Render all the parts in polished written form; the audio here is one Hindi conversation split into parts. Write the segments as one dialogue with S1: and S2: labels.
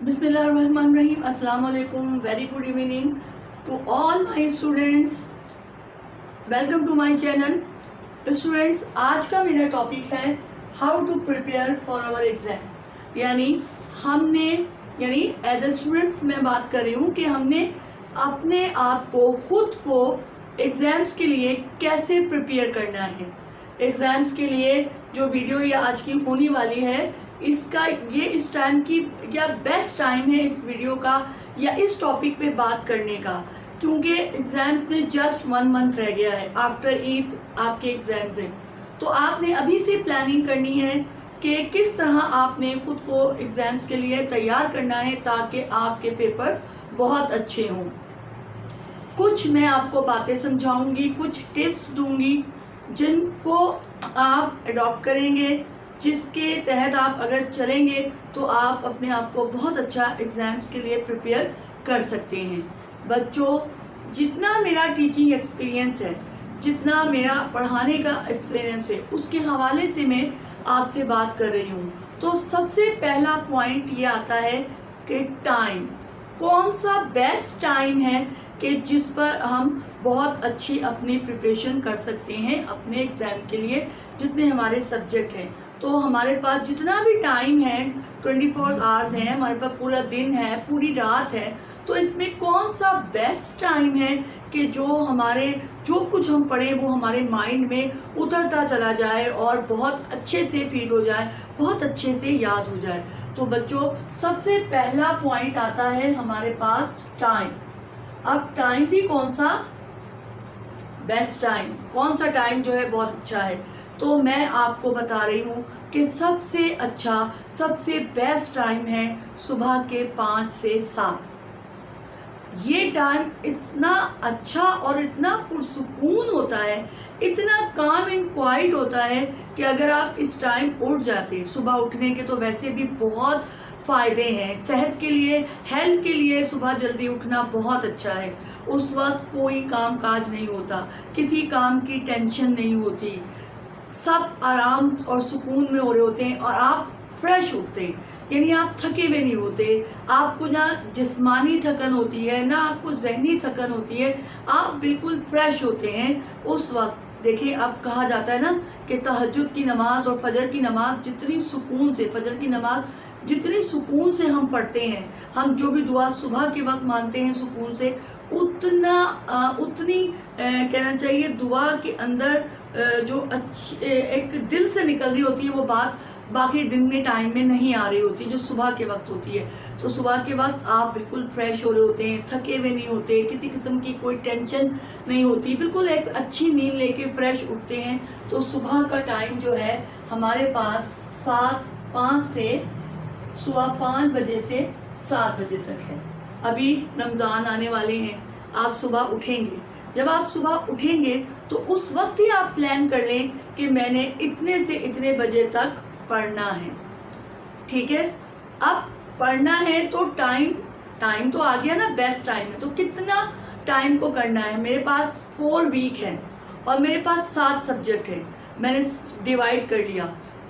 S1: बिस्मिल्लाहिर्रहमानिर्रहीम। अस्सलाम वालेकुम। Very good evening to all my students. Welcome to my channel. Students, आज का मेरा टॉपिक है how to prepare for our exam. यानी एज ए स्टूडेंट्स मैं बात कर रही हूँ कि हमने अपने आप को खुद को एग्ज़ाम्स के लिए कैसे प्रिपेयर करना है। एग्ज़ाम्स के लिए जो वीडियो ये आज की होने वाली है, इसका ये इस टाइम की क्या बेस्ट टाइम है इस वीडियो का या इस टॉपिक पे बात करने का, क्योंकि एग्ज़ाम में जस्ट 1 मंथ रह गया है। आफ्टर ईद आपके एग्ज़ाम्स हैं, तो आपने अभी से प्लानिंग करनी है कि किस तरह आपने खुद को एग्ज़ाम्स के लिए तैयार करना है ताकि आपके पेपर्स बहुत अच्छे हों। कुछ मैं आपको बातें समझाऊंगी, कुछ टिप्स दूंगी जिनको आप अडॉप्ट करेंगे, जिसके तहत आप अगर चलेंगे तो आप अपने आप को बहुत अच्छा एग्ज़ाम्स के लिए प्रिपेयर कर सकते हैं। बच्चों, जितना मेरा टीचिंग एक्सपीरियंस है, जितना मेरा पढ़ाने का एक्सपीरियंस है, उसके हवाले से मैं आपसे बात कर रही हूँ। तो सबसे पहला पॉइंट ये आता है कि टाइम, कौन सा बेस्ट टाइम है कि जिस पर हम बहुत अच्छी अपनी प्रिपरेशन कर सकते हैं अपने एग्ज़ाम के लिए। जितने हमारे सब्जेक्ट हैं, तो हमारे पास जितना भी टाइम है, 24 आवर्स हैं, हमारे पास पूरा दिन है, पूरी रात है, तो इसमें कौन सा बेस्ट टाइम है कि जो कुछ हम पढ़ें वो हमारे माइंड में उतरता चला जाए और बहुत अच्छे से फील हो जाए, बहुत अच्छे से याद हो जाए। तो बच्चों, सबसे पहला पॉइंट आता है हमारे पास टाइम। अब टाइम भी कौन सा बेस्ट टाइम, कौन सा टाइम जो है बहुत अच्छा है, तो मैं आपको बता रही हूँ कि सबसे अच्छा, सबसे बेस्ट टाइम है सुबह के 5 से 7। ये टाइम इतना अच्छा और इतना पुरसुकून होता है, इतना काम एंड क्वाइट होता है कि अगर आप इस टाइम उठ जाते, सुबह उठने के तो वैसे भी बहुत फ़ायदे हैं सेहत के लिए, हेल्थ के लिए। सुबह जल्दी उठना बहुत अच्छा है। उस वक्त कोई काम काज नहीं होता, किसी काम की टेंशन नहीं होती, सब आराम और सुकून में हो रहे होते हैं और आप फ्रेश उठते हैं, यानी आप थके हुए नहीं होते। आपको ना जिस्मानी थकन होती है, ना आपको जहनी थकन होती है, आप बिल्कुल फ्रेश होते हैं उस वक्त। देखिए, अब कहा जाता है ना कि तहज्जुद की नमाज और फजर की नमाज जितनी सुकून से, फजर की नमाज जितनी सुकून से हम पढ़ते हैं, हम जो भी दुआ सुबह के वक्त मानते हैं सुकून से, उतनी कहना चाहिए दुआ के अंदर जो अच्छी एक दिल से निकल रही होती है वो बात बाकी दिन में टाइम में नहीं आ रही होती, जो सुबह के वक्त होती है। तो सुबह के वक्त आप बिल्कुल फ्रेश हो रहे होते हैं, थके हुए नहीं होते, किसी किस्म की कोई टेंशन नहीं होती, बिल्कुल एक अच्छी नींद लेके फ्रेश उठते हैं। तो सुबह का टाइम जो है हमारे पास 5 से सुबह 5 बजे से 7 बजे तक है। अभी रमज़ान आने वाले हैं, आप सुबह उठेंगे। जब आप सुबह उठेंगे तो उस वक्त ही आप प्लान कर लें कि मैंने इतने से इतने बजे तक पढ़ना है, ठीक है। अब पढ़ना है तो टाइम तो आ गया ना, बेस्ट टाइम है। तो कितना टाइम को करना है, मेरे पास 4 वीक है और मेरे पास 7 सब्जेक्ट है। मैंने डिवाइड कर लिया,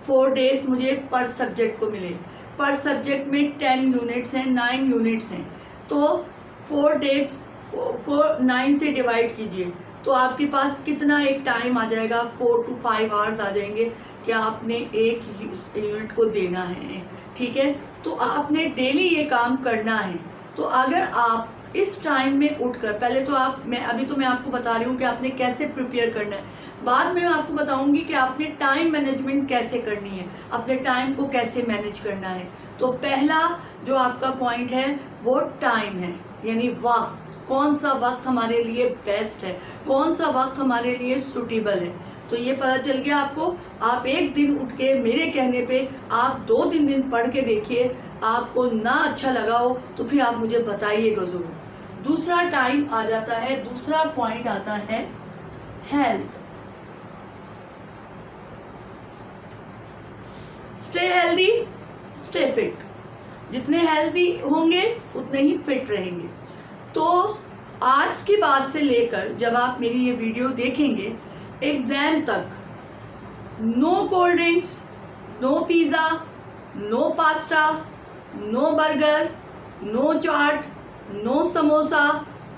S1: 4 डेज मुझे पर सब्जेक्ट को मिले। पर सब्जेक्ट में 10 यूनिट्स हैं, 9 यूनिट्स हैं, तो 4 डेज को 9 से डिवाइड कीजिए तो आपके पास कितना एक टाइम आ जाएगा, 4 to 5 आवर्स आ जाएंगे कि आपने एक यूनिट को देना है, ठीक है। तो आपने डेली ये काम करना है। तो अगर आप इस टाइम में उठकर, पहले तो अभी तो मैं आपको बता रही हूँ कि आपने कैसे प्रिपेयर करना है, बाद में मैं आपको बताऊंगी कि आपने टाइम मैनेजमेंट कैसे करनी है, अपने टाइम को कैसे मैनेज करना है। तो पहला जो आपका पॉइंट है वो टाइम है, यानी वक्त, कौन सा वक्त हमारे लिए बेस्ट है, कौन सा वक्त हमारे लिए सूटेबल है। तो ये पता चल गया आपको। आप एक दिन उठ के मेरे कहने पे आप 2-3 दिन पढ़ के देखिए, आपको ना अच्छा लगा हो तो फिर आप मुझे बताइएगा ज़रूर। दूसरा टाइम आ जाता है, दूसरा पॉइंट आता है health. Stay healthy, stay fit. जितने हेल्दी होंगे उतने ही फिट रहेंगे। तो आज की बात से लेकर जब आप मेरी ये वीडियो देखेंगे एग्ज़ाम तक, no cold drinks, no pizza, no pasta, no burger, no chaat, no samosa,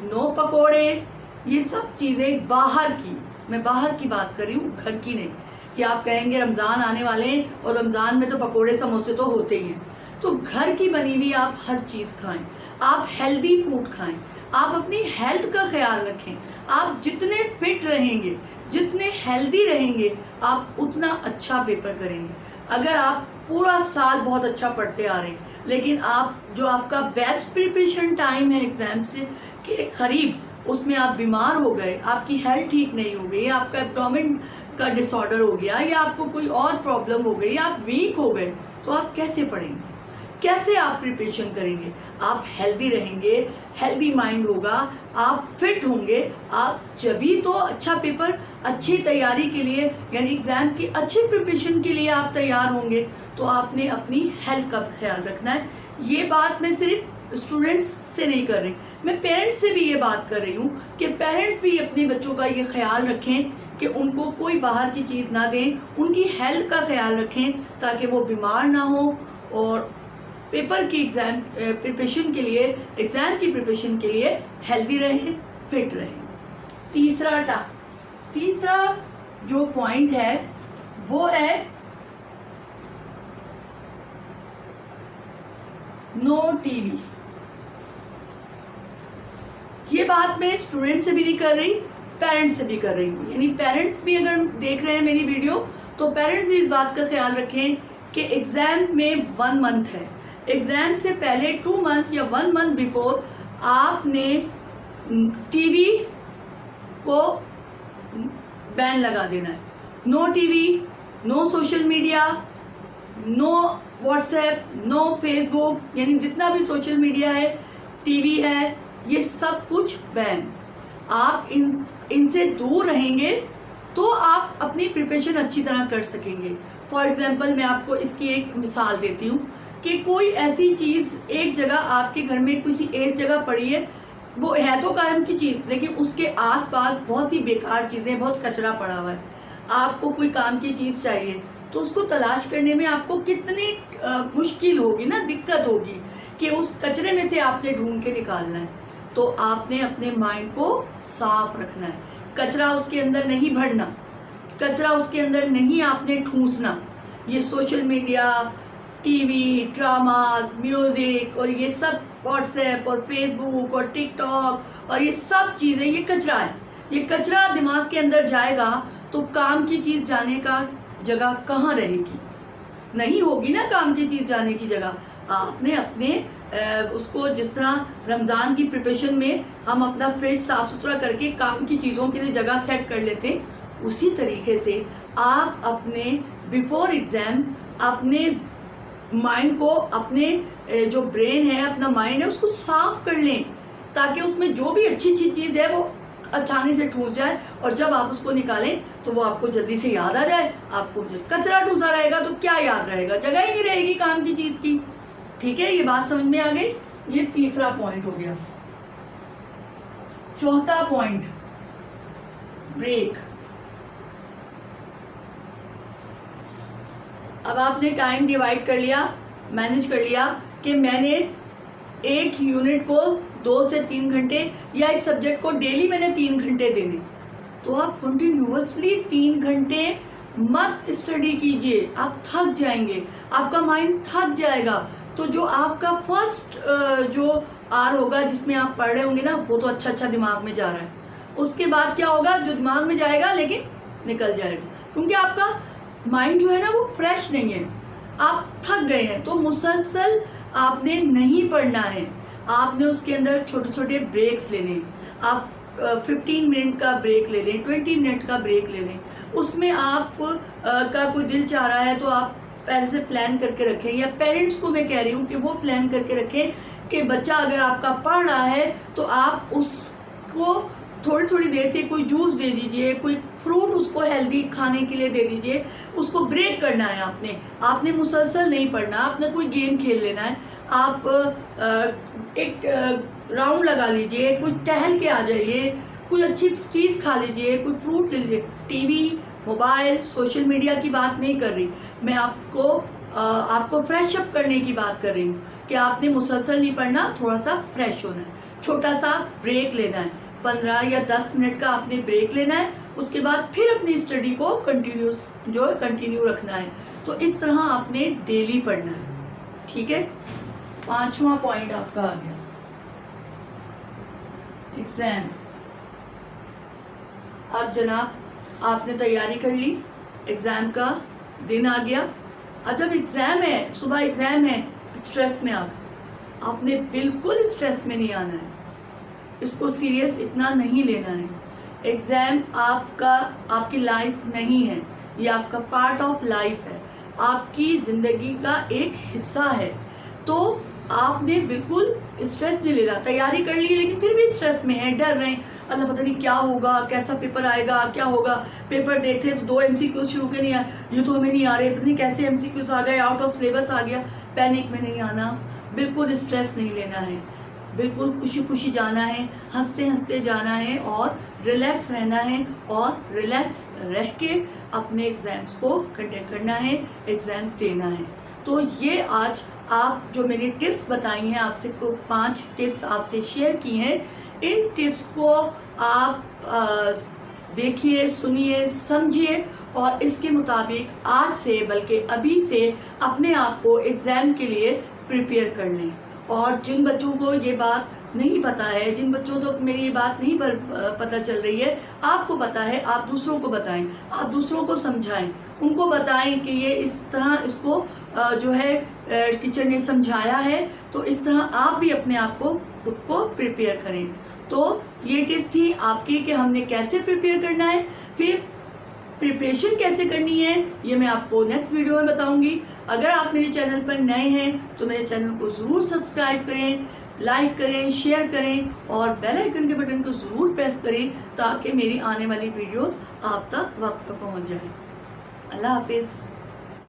S1: no pakode, ये सब चीज़ें बाहर की, मैं बाहर की बात कर रही हूँ, घर की नहीं। कि आप कहेंगे रमज़ान आने वाले हैं और रमज़ान में तो पकोड़े समोसे तो होते ही हैं। तो घर की बनी हुई आप हर चीज़ खाएं, आप हेल्दी फूड खाएं, आप अपनी हेल्थ का ख्याल रखें। आप जितने फिट रहेंगे, जितने हेल्दी रहेंगे, आप उतना अच्छा पेपर करेंगे। अगर आप पूरा साल बहुत अच्छा पढ़ते आ रहे हैं, लेकिन आप जो आपका बेस्ट प्रिपरेशन टाइम है एग्ज़ाम से के करीब, उसमें आप बीमार हो गए, आपकी हेल्थ ठीक नहीं हो गई, आपका एब्डोमेन का डिसऑर्डर हो गया, या आपको कोई और प्रॉब्लम हो गई, आप वीक हो गए, तो आप कैसे पढ़ेंगे, कैसे आप प्रिपरेशन करेंगे? आप हेल्दी रहेंगे, हेल्दी माइंड होगा, आप फिट होंगे, आप जभी तो अच्छा पेपर, अच्छी तैयारी के लिए, यानी एग्ज़ाम की अच्छी प्रिपरेशन के लिए आप तैयार होंगे। तो आपने अपनी हेल्थ का ख्याल रखना है। ये बात मैं सिर्फ स्टूडेंट्स से नहीं कर रही, मैं पेरेंट्स से भी ये बात कर रही हूँ कि पेरेंट्स भी अपने बच्चों का ये ख्याल रखें कि उनको कोई बाहर की चीज़ ना दें, उनकी हेल्थ का ख्याल रखें ताकि वो बीमार ना हो और पेपर की एग्ज़ाम प्रिपरेशन के लिए, एग्ज़ाम की प्रिपरेशन के लिए हेल्दी रहें, फिट रहें। तीसरा जो पॉइंट है वो है नो टीवी। ये बात मैं स्टूडेंट से भी नहीं कर रही, पेरेंट्स से भी कर रही हूँ। यानी पेरेंट्स भी अगर देख रहे हैं मेरी वीडियो, तो पेरेंट्स भी इस बात का ख्याल रखें कि एग्ज़ाम में 1 मंथ है, एग्ज़ाम से पहले 2 मंथ या 1 मंथ बिफोर आपने टीवी को बैन लगा देना है। No TV, no social media, no WhatsApp, no Facebook, यानी जितना भी सोशल मीडिया है, टीवी है, ये सब कुछ बैन। आप इनसे दूर रहेंगे तो आप अपनी प्रिपरेशन अच्छी तरह कर सकेंगे। फॉर एग्ज़ाम्पल मैं आपको इसकी एक मिसाल देती हूँ कि कोई ऐसी चीज़ एक जगह आपके घर में किसी एक जगह पड़ी है, वो है तो काम की चीज़, लेकिन उसके आसपास बहुत सी बेकार चीज़ें, बहुत कचरा पड़ा हुआ है। आपको कोई काम की चीज़ चाहिए तो उसको तलाश करने में आपको कितनी मुश्किल होगी ना, दिक्कत होगी कि उस कचरे में से आपने ढूंढ के निकालना है। तो आपने अपने माइंड को साफ रखना है, कचरा उसके अंदर नहीं भरना, कचरा उसके अंदर नहीं आपने ठूंसना। ये social media, TV, dramas, music और ये सब व्हाट्सएप और फेसबुक और टिकटॉक और ये सब चीज़ें, ये कचरा है। ये कचरा दिमाग के अंदर जाएगा तो काम की चीज़ जाने का जगह कहाँ रहेगी? नहीं होगी ना काम की चीज़ जाने की जगह। आपने अपने उसको, जिस तरह रमज़ान की प्रिपरेशन में हम अपना फ्रिज साफ़ सुथरा करके काम की चीज़ों के लिए जगह सेट कर लेते हैं, उसी तरीके से आप अपने बिफोर एग्ज़ाम अपने माइंड को, अपने जो ब्रेन है, अपना माइंड है, उसको साफ़ कर लें ताकि उसमें जो भी अच्छी चीज़ है वो आसानी से ठूंस जाए और जब आप उसको निकालें तो वो आपको जल्दी से याद आ जाए। आपको कचरा ठूंसा रहेगा तो क्या याद रहेगा, जगह ही नहीं रहेगी काम की चीज़ की। ठीक है, ये बात समझ में आ गई। ये तीसरा पॉइंट हो गया। चौथा पॉइंट, ब्रेक। अब आपने टाइम डिवाइड कर लिया, मैनेज कर लिया कि मैंने एक यूनिट को 2 से 3 घंटे या एक सब्जेक्ट को डेली मैंने 3 घंटे देने, तो आप कंटिन्यूअसली 3 घंटे मत स्टडी कीजिए, आप थक जाएंगे, आपका माइंड थक जाएगा। तो जो आपका फर्स्ट जो आर होगा जिसमें आप पढ़ रहे होंगे ना, वो तो अच्छा दिमाग में जा रहा है। उसके बाद क्या होगा, जो दिमाग में जाएगा लेकिन निकल जाएगा, क्योंकि आपका माइंड जो है ना वो फ्रेश नहीं है, आप थक गए हैं। तो मुसलसल आपने नहीं पढ़ना है, आपने उसके अंदर छोटे छोटे ब्रेक्स लेने। आप 15 मिनट का ब्रेक ले लें, 20 मिनट का ब्रेक ले लें। उसमें आप का कोई दिल चाह रहा है तो आप पहले से प्लान करके रखें, या पेरेंट्स को मैं कह रही हूँ कि वो प्लान करके रखें कि बच्चा अगर आपका पढ़ रहा है तो आप उसको थोड़ी देर से कोई जूस दे दीजिए, कोई फ्रूट उसको हेल्दी खाने के लिए दे दीजिए। उसको ब्रेक करना है आपने मुसलसल नहीं पढ़ना। आपने कोई गेम खेल लेना है, आप एक राउंड लगा लीजिए, कोई टहल के आ जाइए, कोई अच्छी चीज़ खा लीजिए, कोई फ्रूट ले लीजिए। टीवी, मोबाइल, सोशल मीडिया की बात नहीं कर रही मैं, आपको आपको फ्रेश अप करने की बात कर रही हूँ कि आपने मुसलसल नहीं पढ़ना, थोड़ा सा फ्रेश होना है, छोटा सा ब्रेक लेना है, 15 या 10 मिनट का आपने ब्रेक लेना है, उसके बाद फिर अपनी स्टडी को कंटिन्यू रखना है। तो इस तरह आपने डेली पढ़ना है, ठीक है। 5वां पॉइंट आपका आ गया एग्जाम। अब जनाब आपने तैयारी कर ली, एग्जाम का दिन आ गया। अब जब एग्जाम है, सुबह एग्जाम है, स्ट्रेस में आपने बिल्कुल स्ट्रेस में नहीं आना है, इसको सीरियस इतना नहीं लेना है। एग्जाम आपकी लाइफ नहीं है, ये आपका पार्ट ऑफ लाइफ है, आपकी ज़िंदगी का एक हिस्सा है। तो आपने बिल्कुल स्ट्रेस नहीं लेना। तैयारी कर ली लेकिन फिर भी स्ट्रेस में है, डर रहे हैं, अल्लाह पता नहीं क्या होगा, कैसा पेपर आएगा, क्या होगा। पेपर देखे तो 2 MCQs शुरू के नहीं आए, ये तो हमें नहीं आ रहे, पता नहीं कैसे MCQs आ गए, आउट ऑफ सिलेबस आ गया। पैनिक में नहीं आना, बिल्कुल स्ट्रेस नहीं लेना है, बिल्कुल खुशी खुशी जाना है, हंसते हंसते जाना है और रिलैक्स रहना है और रिलैक्स रह के अपने एग्ज़ाम्स को कंडक्ट करना है, एग्ज़ाम देना है। तो ये आज आप जो मैंने टिप्स बताई हैं आपसे, को 5 टिप्स आपसे शेयर की हैं, इन टिप्स को आप देखिए, सुनिए, समझिए और इसके मुताबिक आज से, बल्कि अभी से अपने आप को एग्ज़ाम के लिए प्रिपेयर कर लें। और जिन बच्चों को ये बात नहीं पता है, जिन बच्चों को मेरी ये बात नहीं पता चल रही है, आपको पता है, आप दूसरों को बताएं, आप दूसरों को समझाएं, उनको बताएं कि ये इस तरह इसको जो है टीचर ने समझाया है, तो इस तरह आप भी अपने आप को खुद को प्रिपेयर करें। तो ये टिप्स थी आपकी कि हमने कैसे प्रिपेयर करना है, फिर प्रिपरेशन कैसे करनी है, ये मैं आपको नेक्स्ट वीडियो में बताऊंगी। अगर आप मेरे चैनल पर नए हैं तो मेरे चैनल को ज़रूर सब्सक्राइब करें, लाइक करें, शेयर करें और बेल आइकन के बटन को ज़रूर प्रेस करें ताकि मेरी आने वाली वीडियोस आप तक वक्त पर पहुंच जाए। अल्लाह हाफिज़।